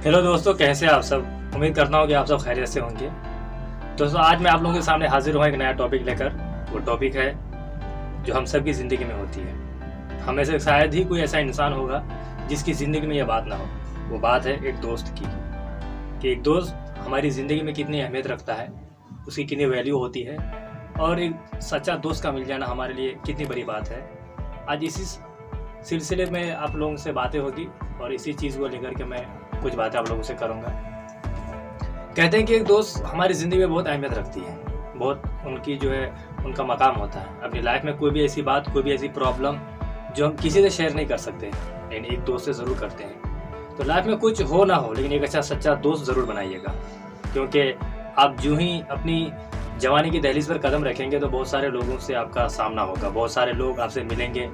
Hello दोस्तों, कैसे हैं आप सब। उम्मीद करता हूँ कि आप सब खैरियत से होंगे। दोस्तों, आज मैं आप लोगों के सामने हाजिर हुआ एक नया टॉपिक लेकर। वो टॉपिक है जो हम सब की ज़िंदगी में होती है। हमें से शायद ही कोई ऐसा इंसान होगा जिसकी ज़िंदगी में यह बात ना हो। वो बात है एक दोस्त की, कि एक दोस्त हमारी ज़िंदगी में कितनी अहमियत रखता है, उसकी कितनी वैल्यू होती है, और एक सच्चा दोस्त का मिल जाना हमारे लिए कितनी बड़ी बात है। आज इसी सिलसिले में आप लोगों से बातें होगी और इसी चीज़ को लेकर के मैं कुछ बातें आप लोगों से करूँगा। कहते हैं कि एक दोस्त हमारी ज़िंदगी में बहुत अहमियत रखती है, बहुत उनकी जो है उनका मकाम होता है। अपनी लाइफ में कोई भी ऐसी बात, कोई भी ऐसी प्रॉब्लम जो हम किसी से शेयर नहीं कर सकते, लेकिन एक दोस्त से ज़रूर करते हैं। तो लाइफ में कुछ हो ना हो, लेकिन एक अच्छा सच्चा दोस्त ज़रूर बनाइएगा, क्योंकि आप जो ही अपनी जवानी की दहलीज पर कदम रखेंगे तो बहुत सारे लोगों से आपका सामना होगा, बहुत सारे लोग आपसे मिलेंगे।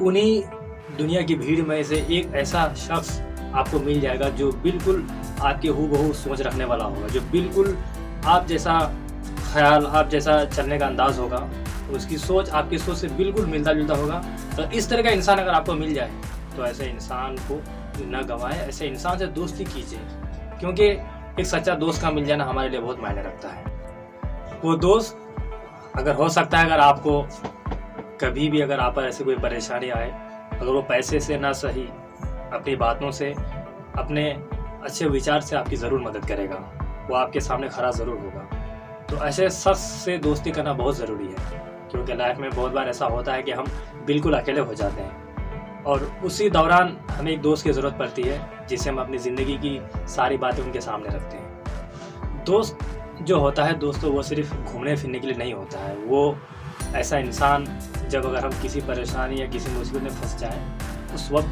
उन्हीं दुनिया की भीड़ में से एक ऐसा शख्स आपको मिल जाएगा जो बिल्कुल आपके हूबहू सोच रखने वाला होगा, जो बिल्कुल आप जैसा ख्याल, आप जैसा चलने का अंदाज होगा, उसकी सोच आपकी सोच से बिल्कुल मिलता जुलता होगा। तो इस तरह का इंसान अगर आपको मिल जाए तो ऐसे इंसान को न गंवाएं, ऐसे इंसान से दोस्ती कीजिए, क्योंकि एक सच्चा दोस्त का मिल जाना हमारे लिए बहुत मायने रखता है। वो दोस्त अगर हो सकता है, अगर आपको कभी भी अगर आप पर ऐसी कोई परेशानी आए, अगर वो पैसे से ना सही, अपनी बातों से, अपने अच्छे विचार से आपकी ज़रूर मदद करेगा, वो आपके सामने खड़ा ज़रूर होगा। तो ऐसे शख्स से दोस्ती करना बहुत ज़रूरी है, क्योंकि लाइफ में बहुत बार ऐसा होता है कि हम बिल्कुल अकेले हो जाते हैं और उसी दौरान हमें एक दोस्त की ज़रूरत पड़ती है, जिसे हम अपनी ज़िंदगी की सारी बातें उनके सामने रखते हैं। दोस्त जो होता है दोस्तों, वो सिर्फ घूमने फिरने के लिए नहीं होता है। वो ऐसा इंसान जब अगर हम किसी परेशानी या किसी मुसीबत में फंस जाएं, उस वक्त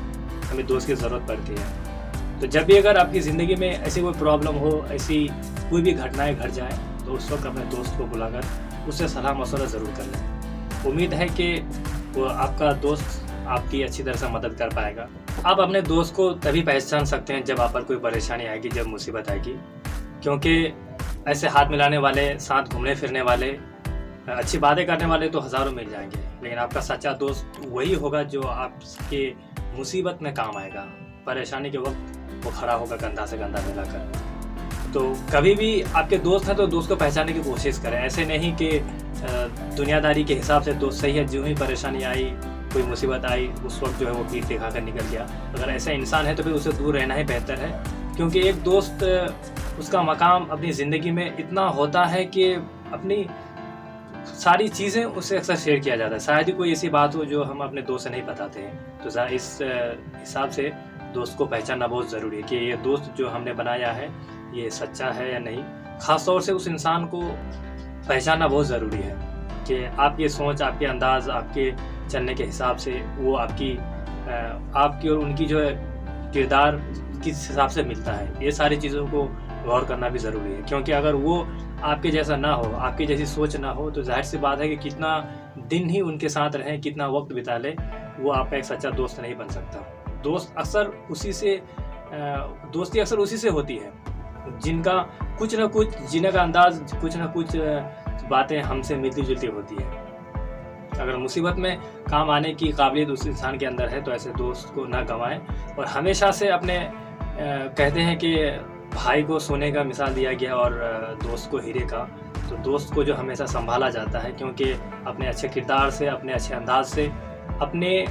हमें दोस्त की ज़रूरत पड़ती है। तो जब भी अगर आपकी ज़िंदगी में ऐसी कोई प्रॉब्लम हो, ऐसी कोई भी घटनाएं घट जाए, तो उस वक्त अपने दोस्त को बुलाकर उससे सलाह मशवरा ज़रूर कर लें। उम्मीद है कि वो आपका दोस्त आपकी अच्छी तरह से मदद कर पाएगा। आप अपने दोस्त को तभी पहचान सकते हैं जब आप पर कोई परेशानी आएगी, जब मुसीबत आएगी, क्योंकि ऐसे हाथ मिलाने वाले, साथ घूमने फिरने वाले, अच्छी बातें करने वाले तो हज़ारों मिल जाएंगे, लेकिन आपका सच्चा दोस्त वही होगा जो आपके मुसीबत में काम आएगा। परेशानी के वक्त वो खड़ा होगा कंधा से कंधा मिलाकर। तो कभी भी आपके दोस्त हैं तो दोस्त को पहचानने की कोशिश करें। ऐसे नहीं कि दुनियादारी के हिसाब से दोस्त सही है, जो ही परेशानी आई, कोई मुसीबत आई, उस वक्त जो है वो पीठ दिखा कर निकल गया। अगर ऐसा इंसान है तो फिर उससे दूर रहना ही बेहतर है, क्योंकि एक दोस्त, उसका मकाम अपनी ज़िंदगी में इतना होता है कि अपनी सारी चीज़ें उससे अक्सर शेयर किया जाता है। शायद ही कोई ऐसी बात हो जो हम अपने दोस्त से नहीं बताते हैं। तो इस हिसाब से दोस्त को पहचानना बहुत ज़रूरी है कि ये दोस्त जो हमने बनाया है ये सच्चा है या नहीं। ख़ास तौर से उस इंसान को पहचानना बहुत ज़रूरी है कि आपकी सोच, आपके अंदाज़, आपके चलने के हिसाब से वो आपकी और उनकी जो है किरदार किस हिसाब से मिलता है। ये सारी चीज़ों को गौर करना भी ज़रूरी है, क्योंकि अगर वो आपके जैसा ना हो, आपकी जैसी सोच ना हो, तो जाहिर सी बात है कि कितना दिन ही उनके साथ रहें, कितना वक्त बिता ले, वो आपका एक सच्चा दोस्त नहीं बन सकता। दोस्ती अक्सर उसी से होती है जिनका कुछ ना कुछ जीने का अंदाज, कुछ ना कुछ बातें हमसे मिलती जुलती होती है। अगर मुसीबत में काम आने की काबिलियत उस इंसान के अंदर है तो ऐसे दोस्त को ना गंवाएं। और हमेशा से अपने कहते हैं कि भाई को सोने का मिसाल दिया गया और दोस्त को हीरे का। तो दोस्त को जो हमेशा संभाला जाता है, क्योंकि अपने अच्छे किरदार से, अपने अच्छे अंदाज से, अपने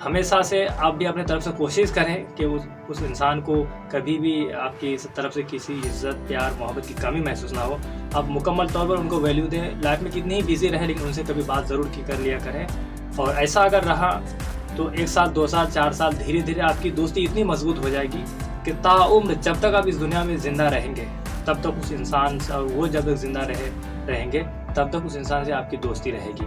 हमेशा से आप भी अपने तरफ से कोशिश करें कि उस इंसान को कभी भी आपकी तरफ से किसी इज़्ज़त, प्यार, मोहब्बत की कमी महसूस ना हो। आप मुकम्मल तौर पर उनको वैल्यू दें। लाइफ में कितनी ही बिजी रहे, लेकिन उनसे कभी बात ज़रूर कर लिया करें। और ऐसा अगर रहा तो 1 साल, 2 साल, 4 साल, धीरे धीरे आपकी दोस्ती इतनी मजबूत हो जाएगी कि ताउम्र जब तक आप इस दुनिया में ज़िंदा रहेंगे तब तक उस इंसान से, और वो जब तक ज़िंदा रहेंगे तब तक उस इंसान से आपकी दोस्ती रहेगी।